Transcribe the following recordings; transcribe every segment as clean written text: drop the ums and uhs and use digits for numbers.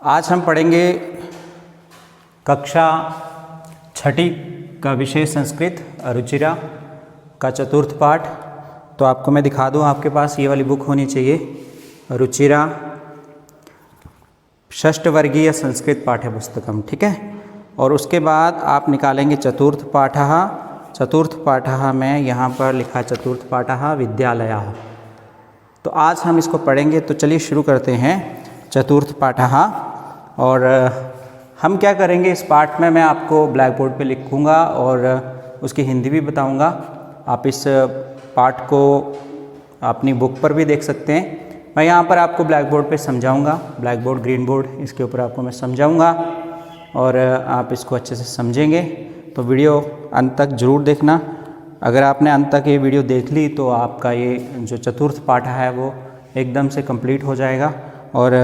आज हम पढ़ेंगे कक्षा छठी का विषय संस्कृत रुचिरा का चतुर्थ पाठ। तो आपको मैं दिखा दूं, आपके पास ये वाली बुक होनी चाहिए, रुचिरा षष्ठ वर्गीय संस्कृत पाठ्य पुस्तकम, ठीक है। और उसके बाद आप निकालेंगे चतुर्थ पाठः। चतुर्थ पाठः में यहाँ पर लिखा चतुर्थ पाठः विद्यालयः। तो आज हम इसको पढ़ेंगे। तो चलिए शुरू करते हैं चतुर्थ पाठः। और हम क्या करेंगे इस पाठ में, मैं आपको ब्लैक बोर्ड पे लिखूँगा और उसकी हिंदी भी बताऊँगा। आप इस पाठ को अपनी बुक पर भी देख सकते हैं। मैं यहाँ पर आपको ब्लैक बोर्ड पे समझाऊँगा, ब्लैक बोर्ड ग्रीन बोर्ड, इसके ऊपर आपको मैं समझाऊँगा और आप इसको अच्छे से समझेंगे। तो वीडियो अंत तक ज़रूर देखना। अगर आपने अंत तक ये वीडियो देख ली तो आपका ये जो चतुर्थ पाठ है वो एकदम से कंप्लीट हो जाएगा। और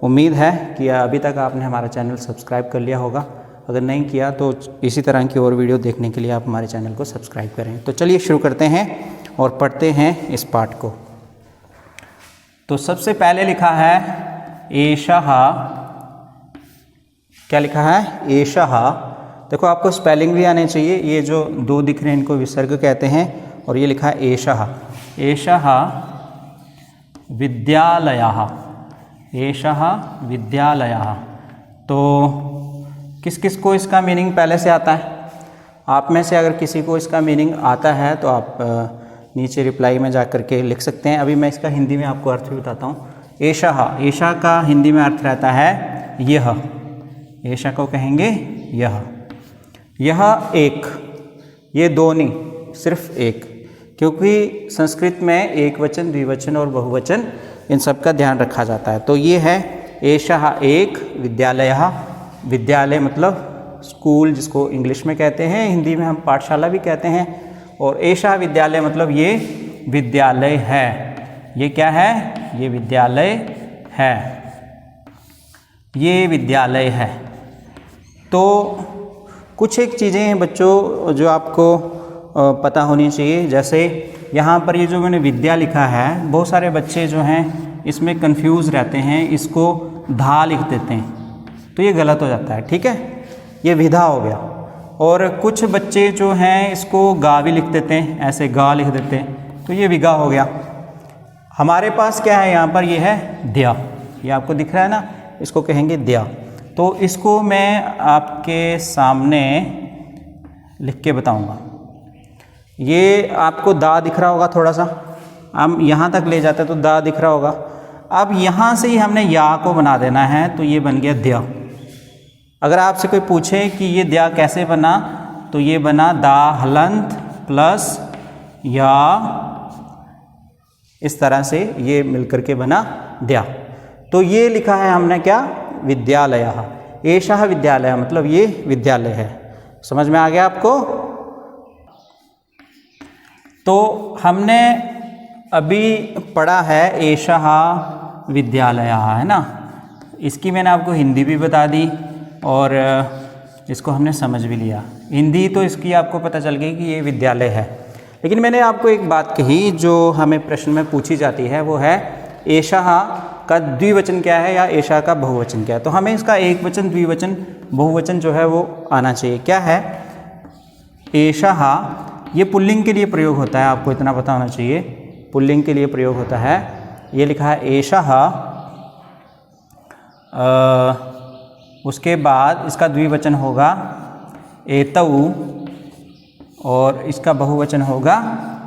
उम्मीद है कि अभी तक आपने हमारा चैनल सब्सक्राइब कर लिया होगा। अगर नहीं किया तो इसी तरह की और वीडियो देखने के लिए आप हमारे चैनल को सब्सक्राइब करें। तो चलिए शुरू करते हैं और पढ़ते हैं इस पाठ को। तो सबसे पहले लिखा है एषः। क्या लिखा है? एषः। देखो आपको स्पेलिंग भी आने चाहिए। ये जो दो दिख रहे हैं इनको विसर्ग कहते हैं। और ये लिखा है एषः। एषः विद्यालयः। एषः विद्यालयः। तो किस किस को इसका मीनिंग पहले से आता है? आप में से अगर किसी को इसका मीनिंग आता है तो आप नीचे रिप्लाई में जा कर के लिख सकते हैं। अभी मैं इसका हिंदी में आपको अर्थ भी बताता हूँ। एषः, एषः का हिंदी में अर्थ रहता है यह। एषः को कहेंगे यह। यह एक, ये दो नहीं, सिर्फ एक, क्योंकि संस्कृत में एक वचन, द्विवचन और बहुवचन इन सब का ध्यान रखा जाता है। तो ये है एषः एक, विद्यालयः। विद्यालय मतलब स्कूल, जिसको इंग्लिश में कहते हैं, हिंदी में हम पाठशाला भी कहते हैं। और एषः विद्यालय मतलब ये विद्यालय है। ये क्या है? ये विद्यालय है। ये विद्यालय है। तो कुछ एक चीज़ें हैं बच्चों जो आपको पता होनी चाहिए। जैसे यहाँ पर ये जो मैंने विद्या लिखा है, बहुत सारे बच्चे जो हैं इसमें कंफ्यूज रहते हैं, इसको धा लिख देते हैं, तो ये गलत हो जाता है, ठीक है। ये विधा हो गया। और कुछ बच्चे जो हैं इसको गा भी लिख देते हैं, ऐसे गा लिख देते हैं, तो ये विगा हो गया। हमारे पास क्या है यहाँ पर? ये है द्या। ये आपको दिख रहा है ना, इसको कहेंगे द्या। तो इसको मैं आपके सामने लिख के बताऊँगा। ये आपको दा दिख रहा होगा, थोड़ा सा हम यहाँ तक ले जाते हैं तो दा दिख रहा होगा। अब यहाँ से ही हमने या को बना देना है, तो ये बन गया द्या। अगर आपसे कोई पूछे कि ये द्या कैसे बना, तो ये बना दा हलंत प्लस या, इस तरह से ये मिलकर के बना द्या। तो ये लिखा है हमने क्या? विद्यालयः। एषः विद्यालय मतलब ये विद्यालय है। समझ में आ गया आपको? तो हमने अभी पढ़ा है एषः विद्यालयः, है ना। इसकी मैंने आपको हिंदी भी बता दी और इसको हमने समझ भी लिया। हिंदी तो इसकी आपको पता चल गई कि ये विद्यालय है। लेकिन मैंने आपको एक बात कही जो हमें प्रश्न में पूछी जाती है, वो है एषः का द्विवचन क्या है या एषः का बहुवचन क्या है। तो हमें इसका एक वचन, द्विवचन, बहुवचन जो है वो आना चाहिए। क्या है? एषः ये पुल्लिंग के लिए प्रयोग होता है, आपको इतना पता होना चाहिए। पुल्लिंग के लिए प्रयोग होता है। ये लिखा है एषः। उसके बाद इसका द्विवचन होगा एतौ और इसका बहुवचन होगा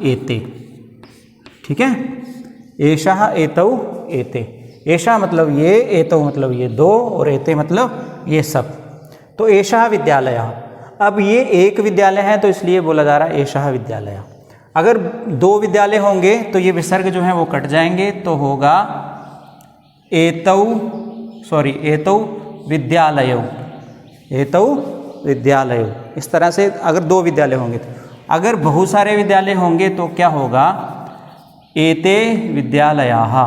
एते, ठीक है। एषः एतौ एते। एषः मतलब ये, एतौ मतलब ये दो, और एते मतलब ये सब। तो एषः विद्यालयः। अब ये एक विद्यालय है तो इसलिए बोला जा रहा है एषः विद्यालयः। अगर दो विद्यालय होंगे तो ये विसर्ग जो है वो कट जाएंगे, तो होगा एतौ, सॉरी एतौ विद्यालयौ। एतौ विद्यालयौ। इस तरह से अगर दो विद्यालय होंगे तो। अगर बहुत सारे विद्यालय होंगे तो क्या होगा? एते विद्यालयाः।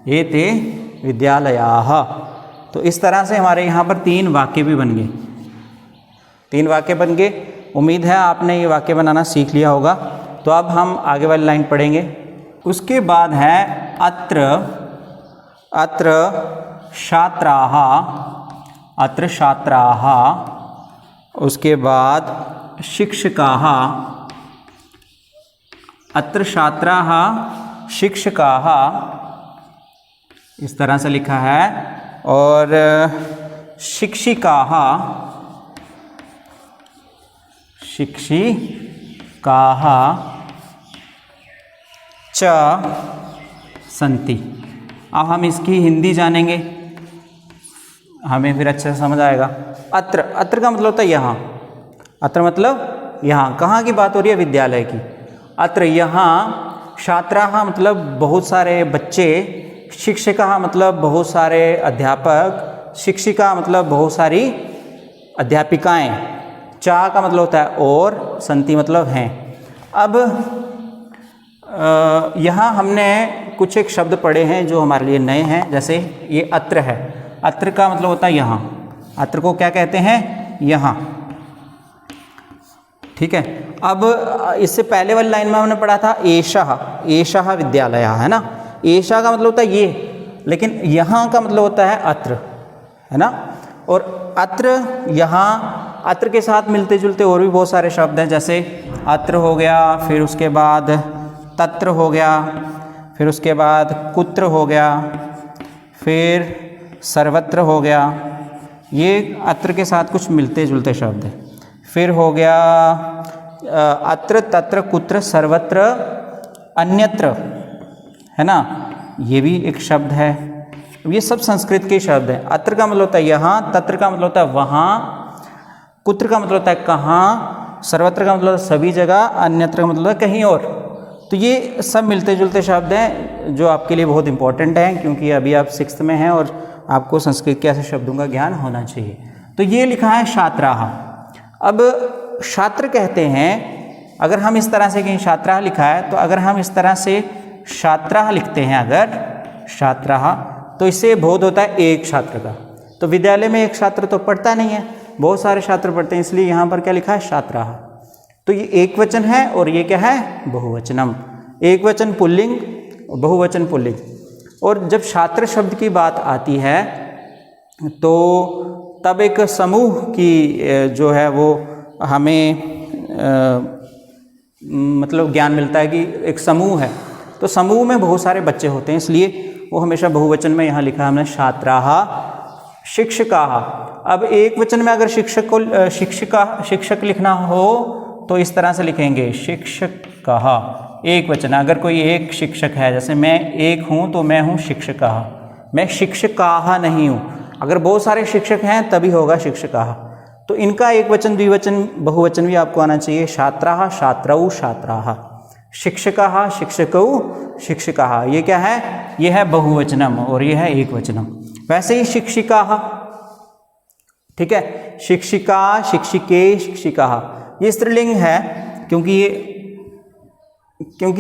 एते विद्यालयाः। तो इस तरह से हमारे यहाँ पर तीन वाक्य भी बन गए। तीन वाक्य बन गए। उम्मीद है आपने ये वाक्य बनाना सीख लिया होगा। तो अब हम आगे वाली लाइन पढ़ेंगे। उसके बाद है अत्र। अत्र छात्राः, अत्र छात्राः, उसके बाद शिक्षकाः, अत्र छात्राः शिक्षकाः, इस तरह से लिखा है। और शिक्षिकाः, शिक्षिकाः च सन्ति। अब हम इसकी हिंदी जानेंगे, हमें फिर अच्छे से समझ आएगा। अत्र, अत्र का मतलब होता है यहाँ, अत्र मतलब यहाँ, कहाँ की बात हो रही है? विद्यालय की। अत्र यहाँ, छात्राः मतलब बहुत सारे बच्चे, शिक्षकाः मतलब बहुत सारे अध्यापक, शिक्षिका मतलब बहुत सारी अध्यापिकाएं, चा का मतलब होता है और, संति मतलब हैं। अब यहाँ हमने कुछ एक शब्द पढ़े हैं जो हमारे लिए नए हैं, जैसे ये अत्र है। अत्र का मतलब होता है यहाँ, अत्र को क्या कहते हैं? यहाँ, ठीक है। अब इससे पहले वाली लाइन में हमने पढ़ा था एषः, एषः विद्यालयः, है ना। एषः का मतलब होता है ये, लेकिन यहाँ का मतलब होता है अत्र, है ना। और अत्र, यहाँ, अत्र के साथ मिलते जुलते और भी बहुत सारे शब्द हैं, जैसे अत्र हो गया, फिर उसके बाद तत्र हो गया, फिर उसके बाद कुत्र हो गया, फिर सर्वत्र हो गया। ये अत्र के साथ कुछ मिलते जुलते शब्द हैं। फिर हो गया अत्र, तत्र, कुत्र, सर्वत्र, अन्यत्र, है ना। ये भी एक शब्द है। ये सब संस्कृत के शब्द हैं। अत्र का मतलब होता है यहाँ, तत्र का मतलब होता है वहाँ, कुत्र का मतलब होता है कहाँ, सर्वत्र का मतलब सभी जगह, अन्यत्र का मतलब कहीं और। तो ये सब मिलते जुलते शब्द हैं जो आपके लिए बहुत इंपॉर्टेंट हैं, क्योंकि अभी आप 6th में हैं और आपको संस्कृत के ऐसे शब्दों का ज्ञान होना चाहिए। तो ये लिखा है छात्राः। अब छात्र कहते हैं, अगर हम इस तरह से कहीं छात्राः लिखा है, तो अगर हम इस तरह से छात्राः लिखते हैं, अगर छात्राः, तो इससे बोध होता है एक छात्र का। तो विद्यालय में एक छात्र तो पढ़ता नहीं है, बहुत सारे छात्र पढ़ते हैं, इसलिए यहाँ पर क्या लिखा है? छात्राः। तो ये एक वचन है और ये क्या है? बहुवचनम। एक वचन पुल्लिंग, बहुवचन पुल्लिंग। और जब छात्र शब्द की बात आती है तो तब एक समूह की जो है वो हमें मतलब ज्ञान मिलता है कि एक समूह है, तो समूह में बहुत सारे बच्चे होते हैं, इसलिए वो हमेशा बहुवचन में यहाँ लिखा है हमने छात्राः शिक्षकाः। अब एक वचन में अगर शिक्षक को शिक्षक लिखना हो तो इस तरह से लिखेंगे शिक्षकाः, एक वचन। अगर कोई एक शिक्षक है, जैसे मैं एक हूँ तो मैं हूँ शिक्षकाः, मैं शिक्षकाः नहीं हूँ। अगर बहुत सारे शिक्षक हैं तभी होगा शिक्षकाः। तो इनका एक वचन, द्विवचन, बहुवचन भी आपको आना चाहिए। छात्राः, छात्रौ, छात्राः, शिक्षकाः, शिक्षकौ, शिक्षिकाः। ये क्या है? ये है बहुवचनम और ये है एक वचनम। वैसे ही शिक्षिकाः, ठीक है, शिक्षिका, शिक्षिके, शिक्षिकाः। ये स्त्रीलिंग है क्योंकि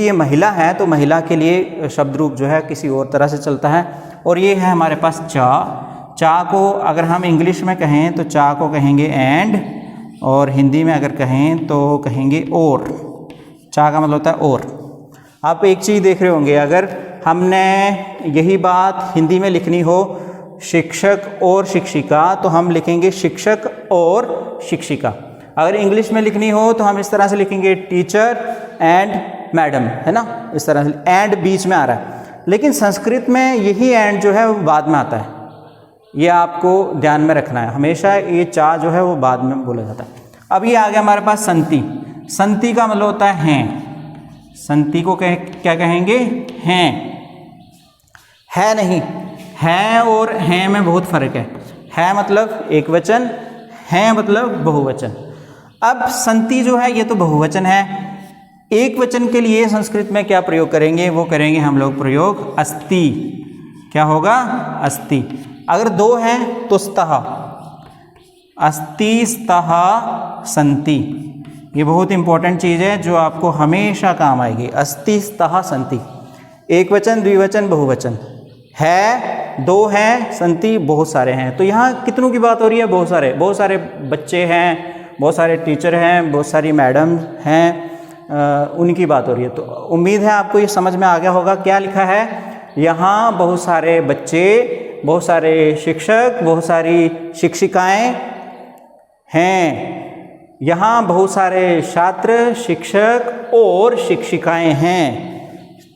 ये महिला है, तो महिला के लिए शब्द रूप जो है किसी और तरह से चलता है। और ये है हमारे पास चा। चा को अगर हम इंग्लिश में कहें तो चा को कहेंगे एंड, और हिंदी में अगर कहें तो कहेंगे और। चा का मतलब होता है और। आप एक चीज़ देख रहे होंगे, अगर हमने यही बात हिंदी में लिखनी हो शिक्षक और शिक्षिका, तो हम लिखेंगे शिक्षक और शिक्षिका। अगर इंग्लिश में लिखनी हो तो हम इस तरह से लिखेंगे टीचर एंड मैडम, है ना, इस तरह से एंड बीच में आ रहा है। लेकिन संस्कृत में यही एंड जो है वो बाद में आता है, ये आपको ध्यान में रखना है। हमेशा ये चा जो है वो बाद में बोला जाता है। अब ये आ गया हमारे पास संति। संति का मतलब होता है हैं। संति को क्या कहेंगे? हैं। है नहीं, है और हैं में बहुत फर्क है। है मतलब एक वचन, हैं मतलब बहुवचन। अब संति जो है ये तो बहुवचन है। एक वचन के लिए संस्कृत में क्या प्रयोग करेंगे? वो करेंगे हम लोग प्रयोग अस्ति। क्या होगा? अस्ति। अगर दो हैं तो स्तः, अस्ति, स्तः, संति। ये बहुत इंपॉर्टेंट चीज़ है जो आपको हमेशा काम आएगी। अस्ति, स्तः, संति। एक वचन, द्विवचन, बहुवचन। है दो हैं, संति बहुत सारे हैं। तो यहाँ कितनों की बात हो रही है? बहुत सारे बच्चे हैं, बहुत सारे टीचर हैं, बहुत सारी मैडम हैं, उनकी बात हो रही है। तो उम्मीद है आपको ये समझ में आ गया होगा क्या लिखा है। यहाँ बहुत सारे बच्चे, बहुत सारे शिक्षक, बहुत सारी शिक्षिकाएं हैं। यहाँ बहुत सारे छात्र, शिक्षक और शिक्षिकाएं हैं।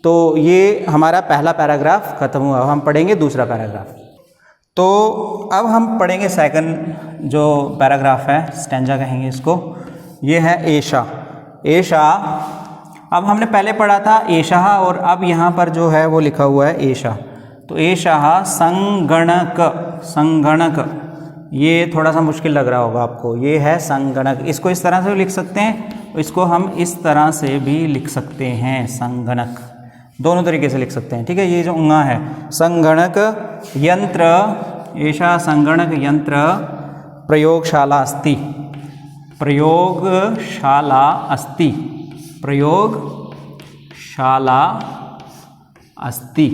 तो ये हमारा पहला पैराग्राफ खत्म हुआ। हम पढ़ेंगे दूसरा पैराग्राफ। तो अब हम पढ़ेंगे सेकंड जो पैराग्राफ है, स्टैंजा कहेंगे इसको। ये है एषा। एषा, अब हमने पहले पढ़ा था एषः, और अब यहाँ पर जो है वो लिखा हुआ है एषा। तो एषः संगणक। संगणक, ये थोड़ा सा मुश्किल लग रहा होगा आपको। ये है संगणक। इसको इस तरह से भी लिख सकते हैं, इसको हम इस तरह से भी लिख सकते हैं, संगणक। दोनों तरीके से लिख सकते हैं, ठीक है। ये जो उंगा है, संगणक यंत्र, एषा संगणक यंत्र प्रयोगशाला अस्ति। प्रयोगशाला अस्ति। प्रयोगशाला अस्ति।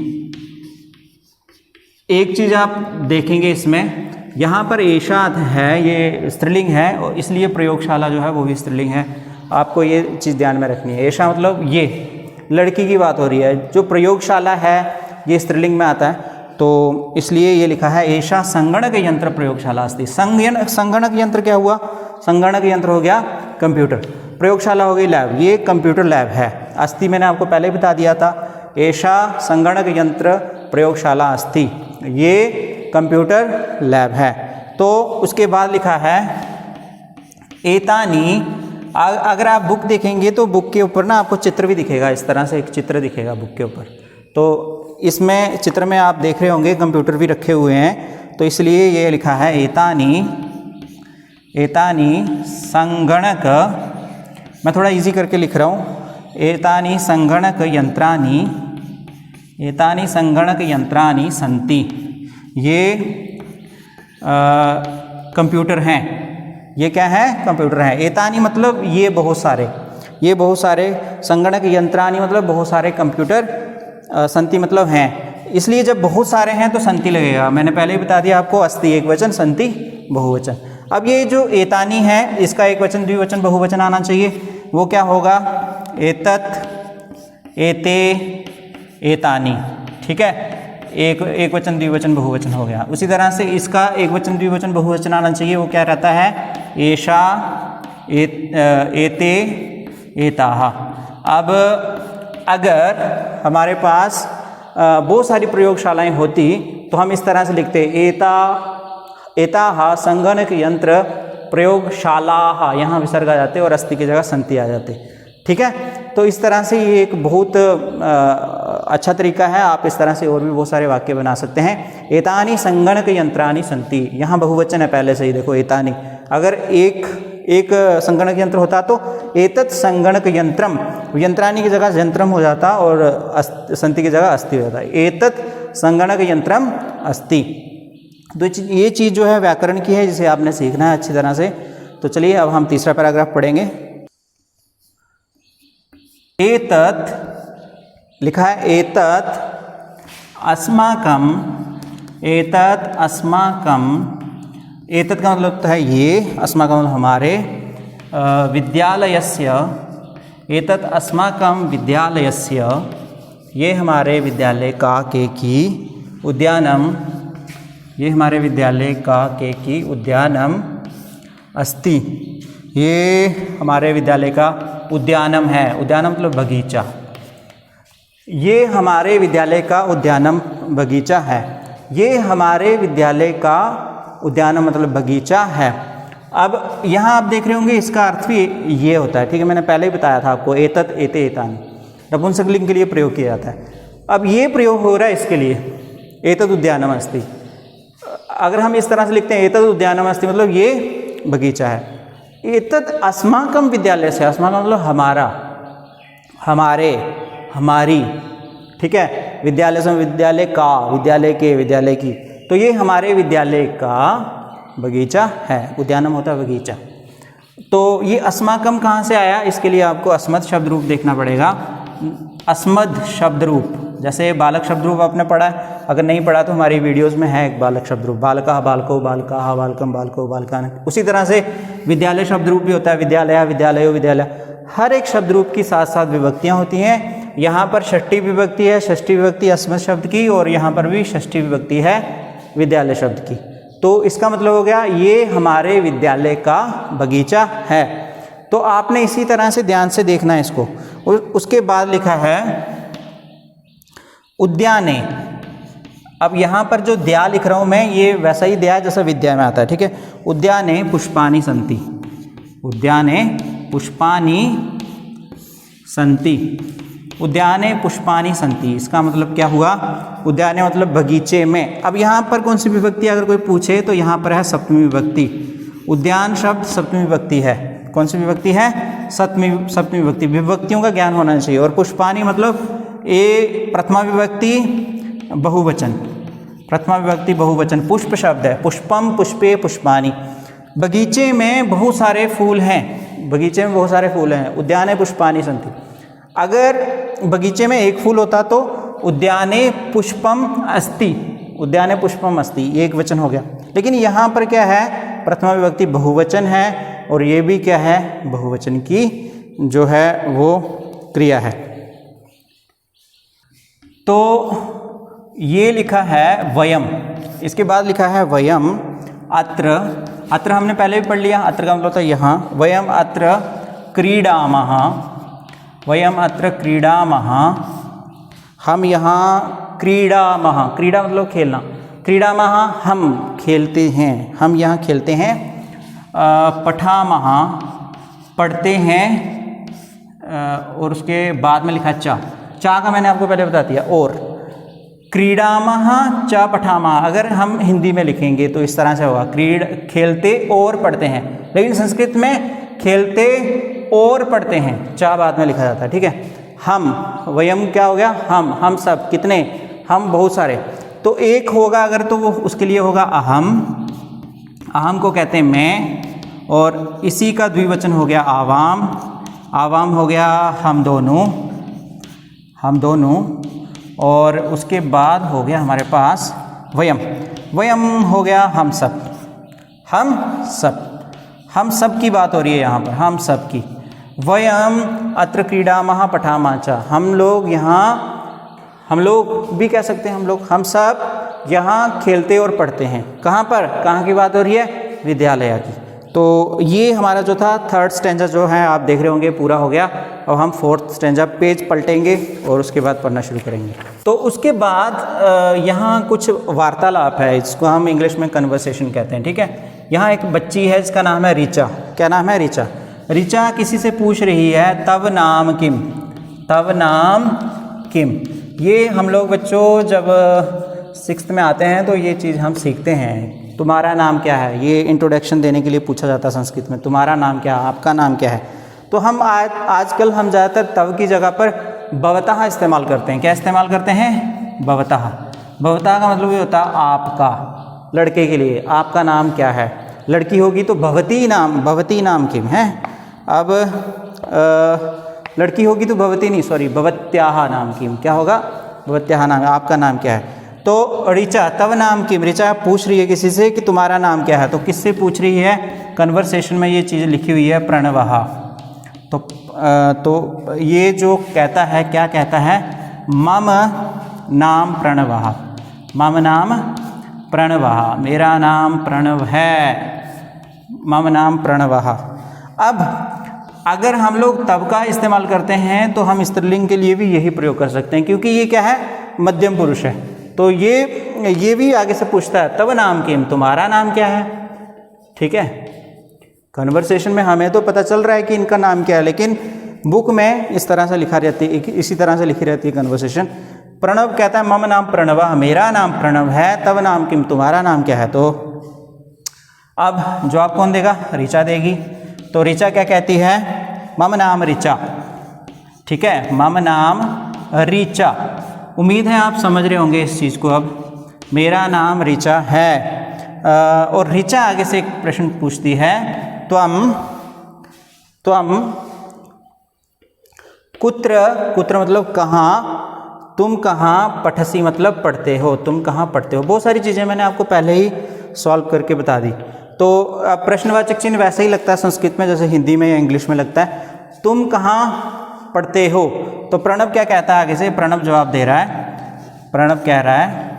एक चीज़ आप देखेंगे इसमें, यहाँ पर एषा है, ये स्त्रीलिंग है, और इसलिए प्रयोगशाला जो है वो भी स्त्रीलिंग है। आपको ये चीज़ ध्यान में रखनी है। एषा मतलब ये लड़की की बात हो रही है। जो प्रयोगशाला है ये स्त्रीलिंग में आता है, तो इसलिए ये लिखा है एषा संगणक यंत्र प्रयोगशाला अस्ति। संगणक यंत्र क्या हुआ? संगणक यंत्र हो गया कंप्यूटर, प्रयोगशाला हो गई लैब। ये कंप्यूटर लैब है। अस्ति मैंने आपको पहले बता दिया था। एषा संगणक यंत्र प्रयोगशाला अस्ति, ये कंप्यूटर लैब है। तो उसके बाद लिखा है एतानी। अगर आप बुक देखेंगे तो बुक के ऊपर ना आपको चित्र भी दिखेगा, इस तरह से एक चित्र दिखेगा बुक के ऊपर। तो इसमें चित्र में आप देख रहे होंगे कंप्यूटर भी रखे हुए हैं, तो इसलिए ये लिखा है एतानी। एतानी संगणक, मैं थोड़ा इजी करके लिख रहा हूँ। एतानी संगणक यंत्राणि, एतानी संगणक यंत्राणि सन्ति। ये कंप्यूटर हैं। ये क्या है? कंप्यूटर हैं। एतानी मतलब ये बहुत सारे, ये बहुत सारे। संगणक यंत्राणि मतलब बहुत सारे कंप्यूटर। सन्ति मतलब हैं। इसलिए जब बहुत सारे हैं तो सन्ति लगेगा। मैंने पहले ही बता दिया आपको, अस्ति एक वचन, सन्ति बहुवचन। अब ये जो एतानी है, इसका एक वचन, द्विवचन, बहुवचन आना चाहिए। वो क्या होगा? एतत्, एते, एतानी, ठीक है। एक वचन, द्विवचन, बहुवचन हो गया। उसी तरह से इसका एक वचन, द्विवचन, बहुवचन आना चाहिए। वो क्या रहता है? एषा, एते, एताः। अब अगर हमारे पास बहुत सारी प्रयोगशालाएं होती तो हम इस तरह से लिखते एताः संगणक यंत्र प्रयोगशालाः, यहाँ विसर्ग आ जाते और अस्ति की जगह सन्ति आ जाते, ठीक है। तो इस तरह से ये एक बहुत अच्छा तरीका है। आप इस तरह से और भी बहुत सारे वाक्य बना सकते हैं। एतानी संगणक यंत्राणि सन्ति, यहाँ बहुवचन है पहले से ही, देखो एतानी। अगर एक संगणक यंत्र होता तो एतत् संगणक यंत्रम, यंत्राणि की जगह यंत्रम हो जाता और सन्ति की जगह अस्ति हो जाता। एतत् संगणक यंत्रम अस्ति। तो ये चीज़ जो है व्याकरण की है, जिसे आपने सीखना है अच्छी तरह से। तो चलिए अब हम तीसरा पैराग्राफ पढ़ेंगे। एतत् लिखा है, एतत् अस्माकं, एतत् अस्माकं, एतत् का मतलब होता है ये, अस्माकं मतलब हमारे, विद्यालयस्य, एतत् अस्माकं विद्यालयस्य, ये हमारे विद्यालय का, के की, उद्यानम, ये हमारे विद्यालय का, के की, उद्यानम अस्ति, ये हमारे विद्यालय का उद्यानम है। उद्यानम मतलब बगीचा। ये हमारे विद्यालय का उद्यानम बगीचा है। ये हमारे विद्यालय का उद्यानम मतलब बगीचा है। अब यहाँ आप देख रहे होंगे इसका अर्थ भी ये होता है, ठीक है। मैंने पहले ही बताया था आपको, एतत्, एते, एतानि नपुंसकलिंग के लिए प्रयोग किया जाता है। अब ये प्रयोग हो रहा है इसके लिए, एतत् उद्यानम अस्ति। अगर हम इस तरह से लिखते हैं एतत् उद्यानम अस्ति मतलब ये बगीचा है। एतत् अस्माकं विद्यालय से, अस्माकं मतलब हमारा, हमारे, हमारी, ठीक है। विद्यालय से विद्यालय का, विद्यालय के, विद्यालय की। तो ये हमारे विद्यालय का बगीचा है। उद्यानम होता है बगीचा। तो ये अस्माकं कहाँ से आया? इसके लिए आपको अस्मद शब्द रूप देखना पड़ेगा। अस्मद शब्द रूप, जैसे बालक शब्द रूप आपने पढ़ा है, अगर नहीं पढ़ा तो हमारी वीडियोस में है एक बालक शब्द रूप, बालका, बालको, बालका, बालकम, बालको, बालकान। उसी तरह से विद्यालय शब्द रूप भी होता है, विद्यालय, विद्यालयो, विद्यालय। हर एक शब्द रूप की साथ साथ विभक्तियाँ होती हैं यहाँ पर षष्ठी विभक्ति है, षष्ठी विभक्ति अस्मत् शब्द की, और यहाँ पर भी षष्ठी विभक्ति है विद्यालय शब्द की। तो इसका मतलब हो गया ये हमारे विद्यालय का बगीचा है। तो आपने इसी तरह से ध्यान से देखना है इसको। उसके बाद लिखा है उद्याने। अब यहाँ पर जो द्या लिख रहा हूँ मैं, ये वैसा ही द्या जैसा विद्या में आता है, ठीक है। उद्याने पुष्पानि सन्ति, उद्याने पुष्पानि सन्ति, उद्याने पुष्पानि सन्ति। इसका मतलब क्या हुआ? उद्याने मतलब बगीचे में। अब यहाँ पर कौन सी विभक्ति अगर कोई पूछे तो यहाँ पर है सप्तमी विभक्ति। उद्यान शब्द सप्तमी विभक्ति है। कौन सी विभक्ति है? सप्तमी विभक्ति। विभक्तियों का ज्ञान होना चाहिए। और पुष्पानि मतलब ये प्रथमा विभक्ति बहुवचन, प्रथमा विभक्ति बहुवचन। पुष्प शब्द है, पुष्पम पुष्पे पुष्पानि। बगीचे में बहुत सारे फूल हैं, बगीचे में बहुत सारे फूल हैं। उद्याने पुष्पानि सन्ति। अगर बगीचे में एक फूल होता तो उद्याने पुष्पम अस्ति, उद्याने पुष्पम अस्ति, ये एक वचन हो गया। लेकिन यहाँ पर क्या है? प्रथमा विभक्ति बहुवचन है, और ये भी क्या है? बहुवचन की जो है वो क्रिया है। तो ये लिखा है वयम। इसके बाद लिखा है वयम अत्र। अत्र हमने पहले भी पढ़ लिया। अत्र का मतलब होता है यहाँ। वयम अत्र क्रीडामः, वयम अत्र क्रीडामः, हम यहाँ क्रीडामः, क्रीडा मतलब खेलना, क्रीडामः हम खेलते हैं, हम यहाँ खेलते हैं। पठामः पढ़ते हैं, और उसके बाद में लिखा चा। चा का मैंने आपको पहले बता दिया। और क्रीडामः च पठामः, अगर हम हिंदी में लिखेंगे तो इस तरह से होगा, खेलते और पढ़ते हैं। लेकिन संस्कृत में खेलते और पढ़ते हैं, चा बाद में लिखा जाता है, ठीक है। हम, वयम क्या हो गया? हम सब। कितने? हम बहुत सारे। तो एक होगा अगर, तो वो उसके लिए होगा अहम। अहम को कहते हैं मैं, और इसी का द्विवचन हो गया आवाम। आवाम हो गया हम दोनों, हम दोनों। और उसके बाद हो गया हमारे पास वयम। वयम हो गया हम सब, हम सब, हम सब की बात हो रही है यहाँ पर, हम सब की। वयम अत्र क्रीडामः पठामः च, हम लोग यहाँ, हम लोग भी कह सकते हैं, हम लोग, हम सब यहाँ खेलते और पढ़ते हैं। कहाँ पर? कहाँ की बात हो रही है? विद्यालय की। तो ये हमारा जो था थर्ड स्टैंजा जो है आप देख रहे होंगे पूरा हो गया। अब हम फोर्थ स्टैंजा पेज पलटेंगे और उसके बाद पढ़ना शुरू करेंगे। तो उसके बाद यहाँ कुछ वार्तालाप है, इसको हम इंग्लिश में कन्वर्सेशन कहते हैं, ठीक है। यहाँ एक बच्ची है जिसका नाम है ऋचा। क्या नाम है? ऋचा। ऋचा किसी से पूछ रही है तव नाम किम, तव नाम किम। ये हम लोग बच्चों जब 6th में आते हैं तो ये चीज़ हम सीखते हैं। तुम्हारा नाम क्या है? ये इंट्रोडक्शन देने के लिए पूछा जाता है संस्कृत में, तुम्हारा नाम क्या है, आपका नाम क्या है। तो हम आजकल हम ज़्यादातर तव की जगह पर भवतः इस्तेमाल करते हैं। क्या इस्तेमाल करते हैं? भवतः। भवतः का मतलब ये होता है आपका, लड़के के लिए आपका नाम क्या है। लड़की होगी तो भवती नाम, भवती नाम किम है। अब लड़की होगी तो भवती नहीं, सॉरी, भवत्याः नाम किम। क्या होगा? भवत्याः नाम, आपका नाम क्या है। तो ऋचा तव नाम किम, ऋचा पूछ रही है किसी से कि तुम्हारा नाम क्या है। तो किससे पूछ रही है? कन्वर्सेशन में ये चीज़ लिखी हुई है प्रणवः। तो ये जो कहता है, क्या कहता है? मम नाम प्रणवः, मम नाम प्रणवः, मेरा नाम प्रणव है, मम नाम प्रणवः। अब अगर हम लोग तब का इस्तेमाल करते हैं तो हम स्त्रीलिंग के लिए भी यही प्रयोग कर सकते हैं, क्योंकि ये क्या है? मध्यम पुरुष है। तो ये भी आगे से पूछता है तव नाम किम, तुम्हारा नाम क्या है, ठीक है। कन्वर्सेशन में हमें तो पता चल रहा है कि इनका नाम क्या है, लेकिन बुक में इस तरह से लिखा रहती है, इसी तरह से लिखी रहती है कन्वर्सेशन। प्रणव कहता है मम नाम प्रणव, मेरा नाम प्रणव है, तव नाम किम, तुम्हारा नाम क्या है। तो अब जवाब कौन देगा? ऋचा देगी। तो ऋचा क्या कहती है? मम नाम ऋचा, ठीक है, मम नाम ऋचा। उम्मीद है आप समझ रहे होंगे इस चीज़ को। अब मेरा नाम ऋचा है। और ऋचा आगे से एक प्रश्न पूछती है, त्वम कुत्र, कुत्र मतलब कहाँ, तुम कहाँ, पठसी मतलब पढ़ते हो, तुम कहाँ पढ़ते हो। बहुत सारी चीज़ें मैंने आपको पहले ही सॉल्व करके बता दी। तो प्रश्नवाचक चिन्ह वैसे ही लगता है संस्कृत में जैसे हिंदी में या इंग्लिश में लगता है। तुम कहाँ पढ़ते हो। तो प्रणव क्या कहता है आगे से, प्रणव जवाब दे रहा है, प्रणव कह रहा है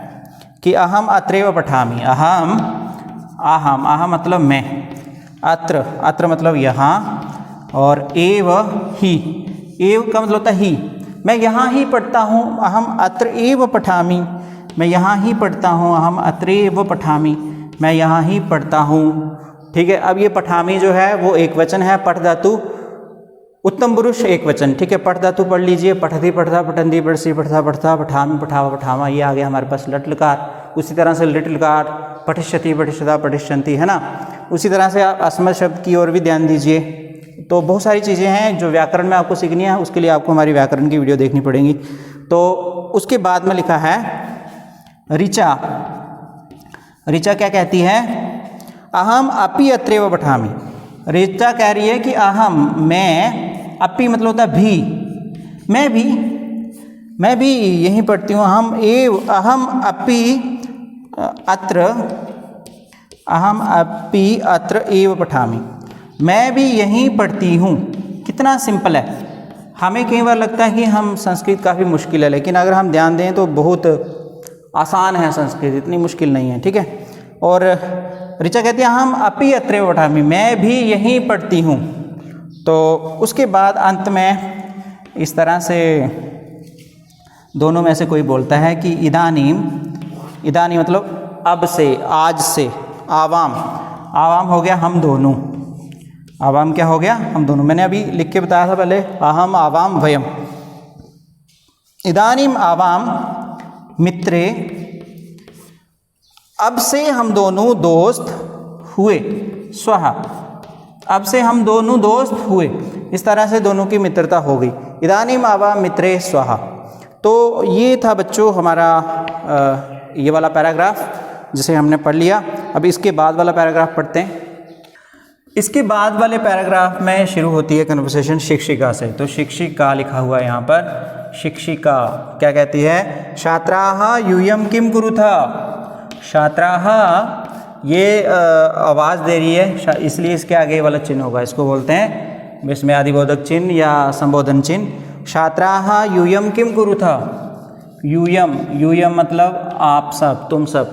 कि अहम अत्रैव पठामि। अहम अहम मतलब मैं, अत्र मतलब यहाँ, और एव ही, एव का मतलब होता है ही, मैं यहाँ ही पढ़ता हूँ। अहम अत्र एव पठामि, मैं यहाँ ही पढ़ता हूँ। अहम अत्रैव पठामि, मैं यहाँ ही पढ़ता हूँ। ठीक है, अब ये पठामि जो है वो एक वचन है, पठ धातु उत्तम पुरुष एक वचन। ठीक है, पठ धातु पढ़ लीजिए, पठती पढ़ता पठंती पढ़सी पढ़ता पढ़ता पठामि पठावा पठामा, ये आ गया हमारे पास लट लकार। उसी तरह से लिट लकार पठिष्यति पठिष्यता पठिष्यन्ति, है ना। उसी तरह से आप अस्मत् शब्द की ओर भी ध्यान दीजिए। तो बहुत सारी चीज़ें हैं जो व्याकरण में आपको सीखनी है, उसके लिए आपको हमारी व्याकरण की वीडियो देखनी पड़ेगी। तो उसके बाद में लिखा है ऋचा। ऋचा क्या कहती है, अहम अपि अत्रैव पठामि। ऋचा कह रही है कि अहम मैं, अपि मतलब होता है भी, मैं भी यहीं पढ़ती हूँ। अहम अपि अत्र एव पठामि, मैं भी यहीं पढ़ती हूँ। कितना सिंपल है। हमें कई बार लगता है कि हम संस्कृत काफ़ी मुश्किल है, लेकिन अगर हम ध्यान दें तो बहुत आसान है संस्कृत, इतनी मुश्किल नहीं है। ठीक है, और ऋचा कहती है हम अपि अत्रैव पठामि, मैं भी यहीं पढ़ती हूँ। तो उसके बाद अंत में इस तरह से दोनों में से कोई बोलता है कि इदानीम, इदानीम मतलब अब से, आज से। आवाम, आवाम हो गया हम दोनों। आवाम क्या हो गया, हम दोनों। मैंने अभी लिख के बताया था पहले, अहम आवाम वयम। इदानीम आवाम मित्रे, अब से हम दोनों दोस्त हुए। स्वहा, अब से हम दोनों दोस्त हुए। इस तरह से दोनों की मित्रता हो गई। इदानीम आवाम मित्रे स्वहा। तो ये था बच्चों हमारा ये वाला पैराग्राफ जिसे हमने पढ़ लिया। अब इसके बाद वाला पैराग्राफ पढ़ते हैं। इसके बाद वाले पैराग्राफ में शुरू होती है कन्वर्सेशन शिक्षिका से। तो शिक्षिका लिखा हुआ है यहाँ पर। शिक्षिका क्या कहती है, छात्राः यूयं किं कुरुथा। छात्राः ये आवाज़ दे रही है, इसलिए इसके आगे वाला चिन्ह होगा, इसको बोलते हैं इसमें आदिबोधक चिन्ह या संबोधन चिन्ह। छात्राः यूयं किं कुरुथा। यूयं, यूयं मतलब आप सब, तुम सब।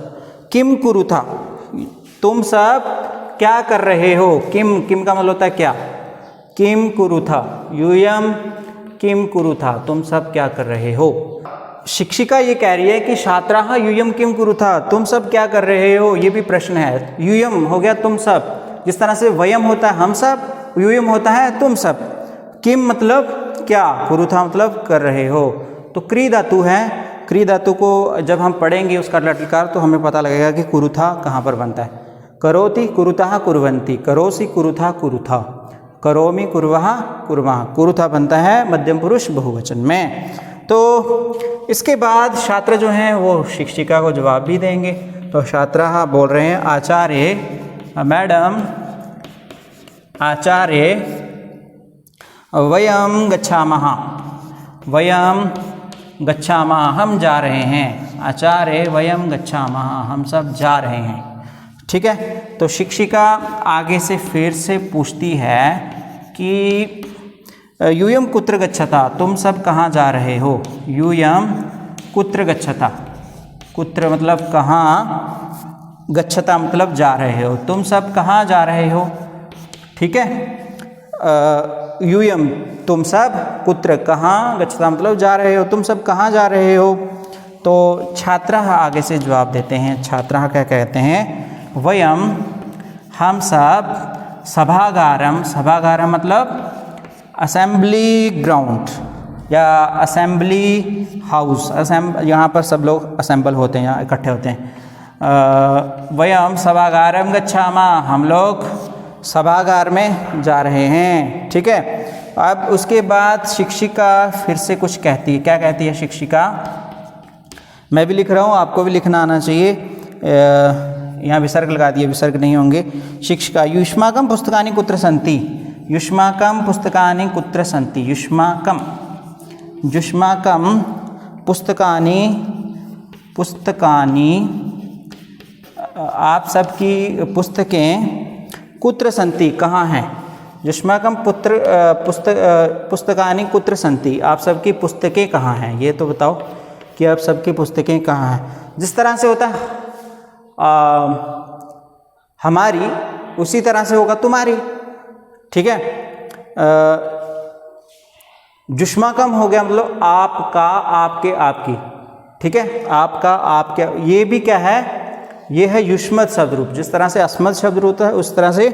किम कुरुथा, तुम सब क्या कर रहे हो। किम, किम का मतलब होता है क्या। किम कुरुथा, यूयम किम कुरुथा, तुम सब क्या कर रहे हो। शिक्षिका ये कह रही है कि छात्राः यूयम किम कुरुथा, तुम सब क्या कर रहे हो। ये भी प्रश्न है। यूयम हो गया तुम सब, जिस तरह से वयम होता है हम सब, यूयम होता है तुम सब। किम मतलब क्या, कुरुथा मतलब कर रहे हो। तो क्री धातु है। क्री धातु को जब हम पढ़ेंगे उसका लटकार तो हमें पता लगेगा कि कुरुथा कहाँ पर बनता है। करोति कुरुतः कुर्वन्ति, करोसि कुरुथा कुरुथा, करोमि कुर्वः कुर्मः। कुरुथा बनता है मध्यम पुरुष बहुवचन में। तो इसके बाद छात्र जो हैं वो शिक्षिका को जवाब भी देंगे। तो छात्राः बोल रहे हैं आचार्य, मैडम, आचार्य वयं गच्छामः, वयं गच्छामः हम जा रहे हैं। आचार्य वयं गच्छामः हम सब जा रहे हैं। ठीक है, तो शिक्षिका आगे से फिर से पूछती है कि यूयम कुत्र गच्छता, तुम सब कहाँ जा रहे हो। यूयम कुत्र गच्छता, कुत्र मतलब कहाँ, गच्छता मतलब जा रहे हो, तुम सब कहाँ जा रहे हो। ठीक है, यूयम तुम सब, कुत्र कहाँ, गच्छता मतलब जा रहे हो, तुम सब कहाँ जा रहे हो। तो छात्रा आगे से जवाब देते हैं। छात्रा क्या कहते हैं, वयम हम सब, सभागारम, सभागारम मतलब असेंबली ग्राउंड या असेंबली हाउस। यहाँ पर सब लोग असेंबल होते हैं, यहाँ इकट्ठे होते हैं। वयम सभागारम गच्छामः, हम लोग सभागार में जा रहे हैं। ठीक है, अब उसके बाद शिक्षिका फिर से कुछ कहती है। क्या कहती है शिक्षिका, मैं भी लिख रहा हूँ, आपको भी लिखना आना चाहिए। यहाँ विसर्ग लगा दिए, विसर्ग नहीं होंगे। शिक्षिका, युष्माकं पुस्तकानि कुत्र सन्ति। युष्माकं पुस्तकानि कुत्र सन्ति। युष्माकं, युष्माकं पुस्तकानि, पुस्तकानि आप सबकी पुस्तकें, कुत्र सन्ति कहाँ हैं। युष्माकं पुत्र पुस्तकानि कुत्र सन्ति, आप सबकी पुस्तकें कहाँ हैं, ये तो बताओ कि आप सबकी पुस्तकें कहाँ हैं। जिस तरह से होता है हमारी, उसी तरह से होगा तुम्हारी, ठीक है। युष्माकम हो गया मतलब आपका, आपके, आपकी, ठीक है, आपका, आपके, ये भी क्या है, ये है युष्मत शब्द रूप। जिस तरह से अस्मत् शब्द रूप होता है उस तरह से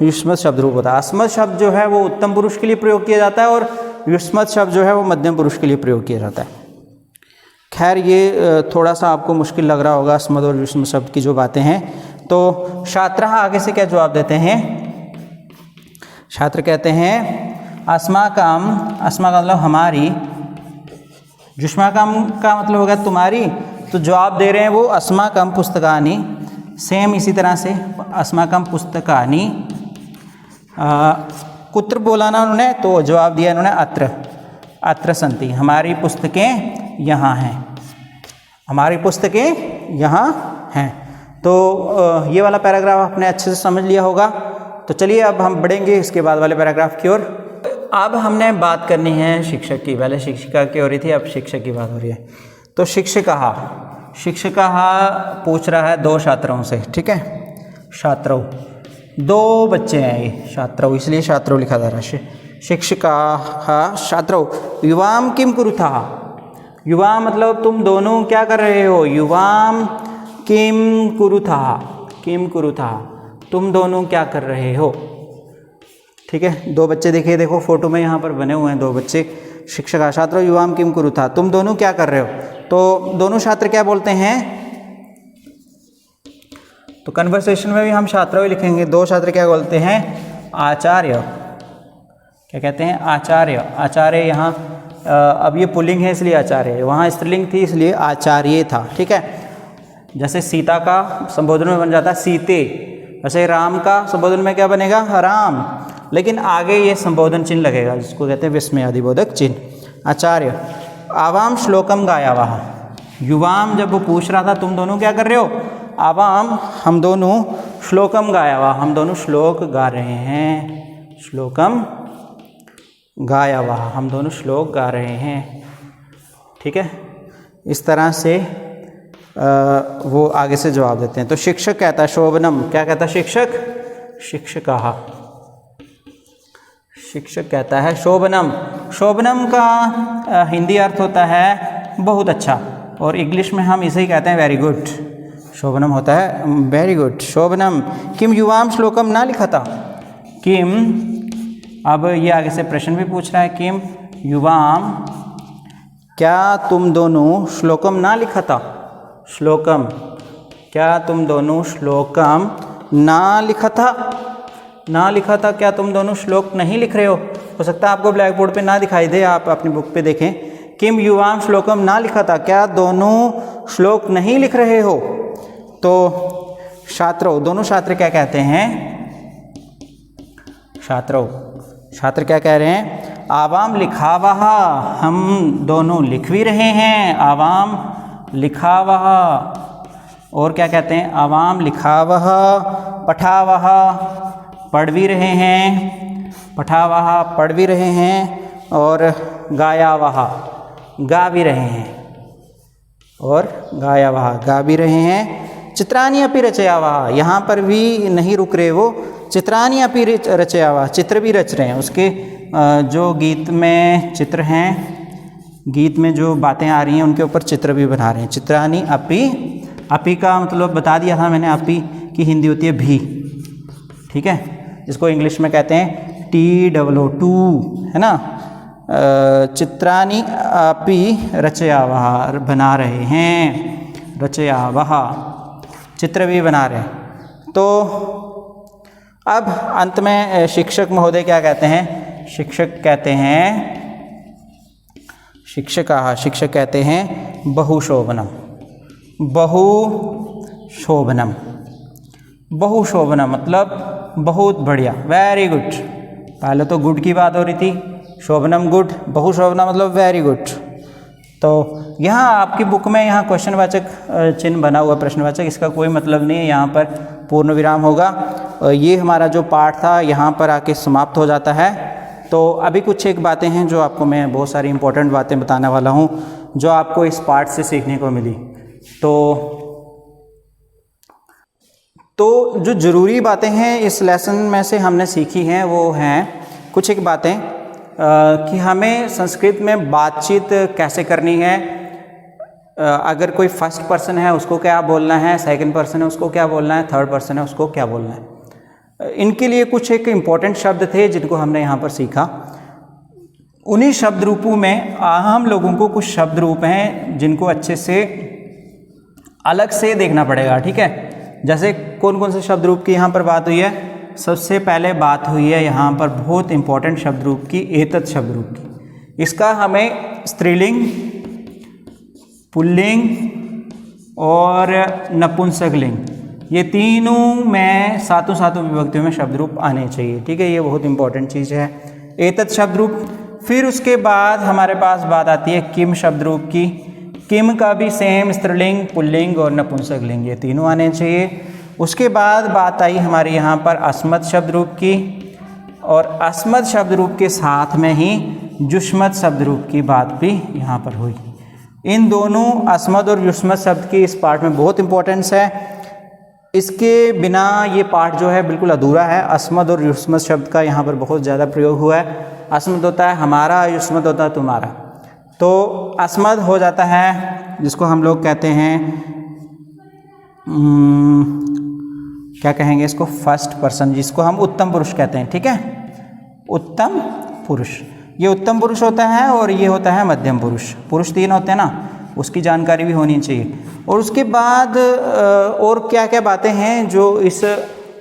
युष्मत शब्द रूप होता है। अस्मत् शब्द जो है वो उत्तम पुरुष के लिए प्रयोग किया जाता है और युष्मत शब्द जो है वो मध्यम पुरुष के लिए प्रयोग किया जाता है। खैर ये थोड़ा सा आपको मुश्किल लग रहा होगा अस्मत् और युष्मत शब्द की जो बातें हैं। तो छात्रः आगे से क्या जवाब देते हैं, छात्र कहते हैं अस्माकम, अस्माकम मतलब हमारी, युष्माकम का मतलब होगा तुम्हारी, तो जवाब दे रहे हैं वो अस्माकम पुस्तकानि। सेम इसी तरह से अस्माकम पुस्तकानि, कुत्र बोला ना उन्होंने, तो जवाब दिया इन्होंने अत्र, अत्र सन्ति, हमारी पुस्तकें यहाँ हैं, हमारी पुस्तकें यहाँ हैं। तो ये वाला पैराग्राफ आपने अच्छे से समझ लिया होगा। तो चलिए अब हम बढ़ेंगे इसके बाद वाले पैराग्राफ की ओर। अब हमने बात करनी है शिक्षक की, पहले शिक्षिका की हो रही थी, अब शिक्षक की बात हो रही है। तो शिक्षिका, शिक्षिका पूछ रहा है दो छात्रों से, ठीक है, छात्रों, दो बच्चे हैं ये, छात्रों इसलिए छात्रों लिखा जा रहा है। शिक्षिका छात्रों युवाम किम कुरुथा, युवा मतलब तुम दोनों क्या कर रहे हो, युवाम किम कुरुथा, किम कुरुथा, तुम दोनों क्या कर रहे हो, ठीक है। दो बच्चे देखिए, देखो फोटो में यहाँ पर बने हुए हैं दो बच्चे। शिक्षक छात्रों युवाम किम कुरुथा, तुम दोनों क्या कर रहे हो। तो दोनों छात्र क्या बोलते हैं, तो कन्वर्सेशन में भी हम छात्रों ही लिखेंगे। दो छात्र क्या बोलते हैं, आचार्य, क्या कहते हैं, आचार्य, आचार्य। यहाँ अब ये पुल्लिंग है इसलिए आचार्य, वहाँ स्त्रीलिंग थी इसलिए आचार्य था, ठीक है। जैसे सीता का संबोधन में बन जाता है सीते, वैसे राम का संबोधन में क्या बनेगा, राम, लेकिन आगे ये संबोधन चिन्ह लगेगा जिसको कहते हैं विस्मयादिबोधक चिन्ह। आचार्य आवाम श्लोकम गायावाह, युवाम जब वो पूछ रहा था तुम दोनों क्या कर रहे हो, आवाम हम दोनों, श्लोकम गायावाह हम दोनों श्लोक गा रहे हैं, श्लोकम गायावाह हम दोनों श्लोक गा रहे हैं, ठीक है। इस तरह से वो आगे से जवाब देते हैं। तो शिक्षक कहता है शोभनम, क्या कहता है शिक्षक, शिक्षिका, शिक्षक कहता है शोभनम, शोभनम का हिंदी अर्थ होता है बहुत अच्छा, और इंग्लिश में हम इसे ही कहते हैं वेरी गुड। शोभनम होता है वेरी गुड, शोभनम किम युवाम श्लोकम ना लिखा था, किम, अब ये आगे से प्रश्न भी पूछ रहा है, किम युवाम क्या तुम दोनों श्लोकम ना लिखा था, श्लोकम क्या तुम दोनों श्लोकम ना लिखा था, ना लिखा था, क्या तुम दोनों श्लोक नहीं लिख रहे हो सकता है आपको ब्लैक बोर्ड पे ना दिखाई दे, आप अपनी बुक पे देखें। किम युवाम श्लोकम ना लिखा था, क्या दोनों श्लोक नहीं लिख रहे हो। तो छात्रों, दोनों छात्र क्या कहते हैं, छात्रों, छात्र क्या कह रहे हैं, आवाम लिखावाह हम दोनों लिख भी रहे हैं, आवाम लिखावाह, और क्या कहते हैं, आवाम लिखावाह, पठावाह पढ़ भी रहे हैं, पठावाह पढ़ भी रहे हैं, और गायावाह गा भी रहे हैं, और गायावाह गा भी रहे हैं। चित्रानि अपि रचयावाह, यहाँ पर भी नहीं रुक रहे वो, चित्रानि अपि रचयावाह चित्र भी रच रहे हैं, उसके जो गीत में चित्र हैं, गीत में जो बातें आ रही हैं उनके ऊपर चित्र भी बना रहे हैं। चित्रानि अपि, अपि का मतलब बता दिया था मैंने, अपि की हिंदी होती है भी, ठीक है, जिसको इंग्लिश में कहते हैं TWO2, है ना। चित्रानि अपि रचयावाह बना रहे हैं, रचयावाह चित्र भी बना रहे हैं। तो अब अंत में शिक्षक महोदय क्या कहते हैं, शिक्षक कहते हैं, शिक्षिका, शिक्षक कहते हैं बहुशोभनम, बहुशोभनम, बहुशोभनम मतलब बहुत बढ़िया, वेरी गुड। पहले तो गुड की बात हो रही थी, शोभनम गुड, बहुशोभनम मतलब वेरी गुड। तो यहाँ आपकी बुक में यहाँ क्वेश्चनवाचक चिन्ह बना हुआ, प्रश्नवाचक, इसका कोई मतलब नहीं है, यहाँ पर पूर्ण विराम होगा। ये हमारा जो पाठ था यहाँ पर आके समाप्त हो जाता है। तो अभी कुछ एक बातें हैं जो आपको मैं बहुत सारी इम्पोर्टेंट बातें बताने वाला हूँ जो आपको इस पाठ से सीखने को मिली। तो जो ज़रूरी बातें हैं इस लेसन में से हमने सीखी हैं वो हैं कुछ एक बातें कि हमें संस्कृत में बातचीत कैसे करनी है। अगर कोई फर्स्ट पर्सन है उसको क्या बोलना है, सेकंड पर्सन है उसको क्या बोलना है, थर्ड पर्सन है उसको क्या बोलना है। इनके लिए कुछ एक इम्पॉर्टेंट शब्द थे जिनको हमने यहाँ पर सीखा। उन्हीं शब्द रूपों में हम लोगों को कुछ शब्द रूप हैं जिनको अच्छे से अलग से देखना पड़ेगा, ठीक है। जैसे कौन कौन से शब्द रूप की यहाँ पर बात हुई है। सबसे पहले बात हुई है यहाँ पर बहुत इम्पॉर्टेंट शब्द रूप की, एतत् शब्द रूप की। इसका हमें स्त्रीलिंग, पुल्लिंग और नपुंसकलिंग, ये तीनों में सातों विभक्तियों में शब्द रूप आने चाहिए, ठीक है। ये बहुत इंपॉर्टेंट चीज़ है, एतत् शब्द रूप। फिर उसके बाद हमारे पास बात आती है किम शब्द रूप की। किम का भी सेम स्त्रीलिंग, पुल्लिंग और नपुंसकलिंग, ये तीनों आने चाहिए। उसके बाद बात आई हमारे यहाँ पर अस्मत् शब्द रूप की, और अस्मत् शब्द रूप के साथ में ही युष्मत् शब्द रूप की बात भी यहाँ पर हुई। इन दोनों अस्मत् और युष्मत् शब्द की इस पाठ में बहुत इंपॉर्टेंस है। इसके बिना ये पाठ जो है बिल्कुल अधूरा है। अस्मत् और युष्मत् शब्द का यहाँ पर बहुत ज़्यादा प्रयोग हुआ है। अस्मत् होता है हमारा, युष्मत् होता है तुम्हारा। तो अस्मत् हो जाता है जिसको हम लोग कहते हैं क्या कहेंगे इसको, फर्स्ट पर्सन, जिसको हम उत्तम पुरुष कहते हैं, ठीक है। उत्तम पुरुष, ये उत्तम पुरुष होता है और ये होता है मध्यम पुरुष। पुरुष तीन होते हैं ना, उसकी जानकारी भी होनी चाहिए। और उसके बाद और क्या क्या बातें हैं जो इस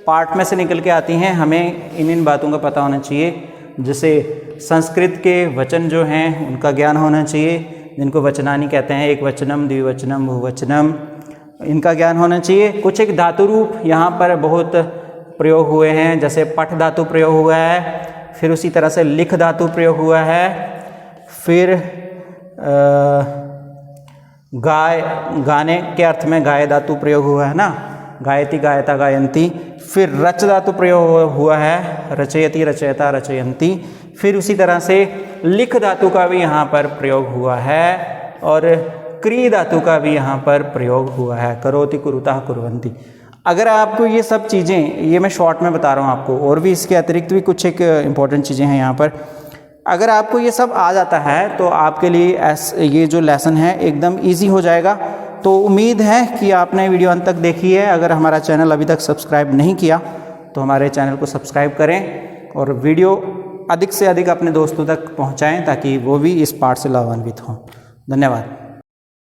पाठ में से निकल के आती हैं, हमें इन बातों का पता होना चाहिए। जैसे संस्कृत के वचन जो हैं उनका ज्ञान होना चाहिए, जिनको वचनानि कहते हैं, एक वचनम, द्विवचनम, बहुवचनम, इनका ज्ञान होना चाहिए। कुछ एक धातु रूप यहाँ पर बहुत प्रयोग हुए हैं, जैसे पठ धातु प्रयोग हुआ है, फिर उसी तरह से लिख धातु प्रयोग हुआ है, फिर गाने के अर्थ में गाय धातु प्रयोग हुआ है ना, गायति, गायता, गायंती। फिर रच धातु प्रयोग हुआ है, रचयति, रचयता, रचयंती। फिर उसी तरह से लिख धातु का भी यहाँ पर प्रयोग हुआ है, और क्री धातु का भी यहाँ पर प्रयोग हुआ है, करोति, कुरुता, कुर्वन्ति। अगर आपको ये सब चीज़ें, ये मैं शॉर्ट में बता रहा हूँ आपको, और भी इसके अतिरिक्त भी कुछ एक इम्पॉर्टेंट चीज़ें हैं यहाँ पर। अगर आपको ये सब आ जाता है तो आपके लिए ये जो लेसन है एकदम इजी हो जाएगा। तो उम्मीद है कि आपने वीडियो अंत तक देखी है। अगर हमारा चैनल अभी तक सब्सक्राइब नहीं किया तो हमारे चैनल को सब्सक्राइब करें और वीडियो अधिक से अधिक अपने दोस्तों तक पहुँचाएँ ताकि वो भी इस पाठ से लाभान्वित हों। धन्यवाद।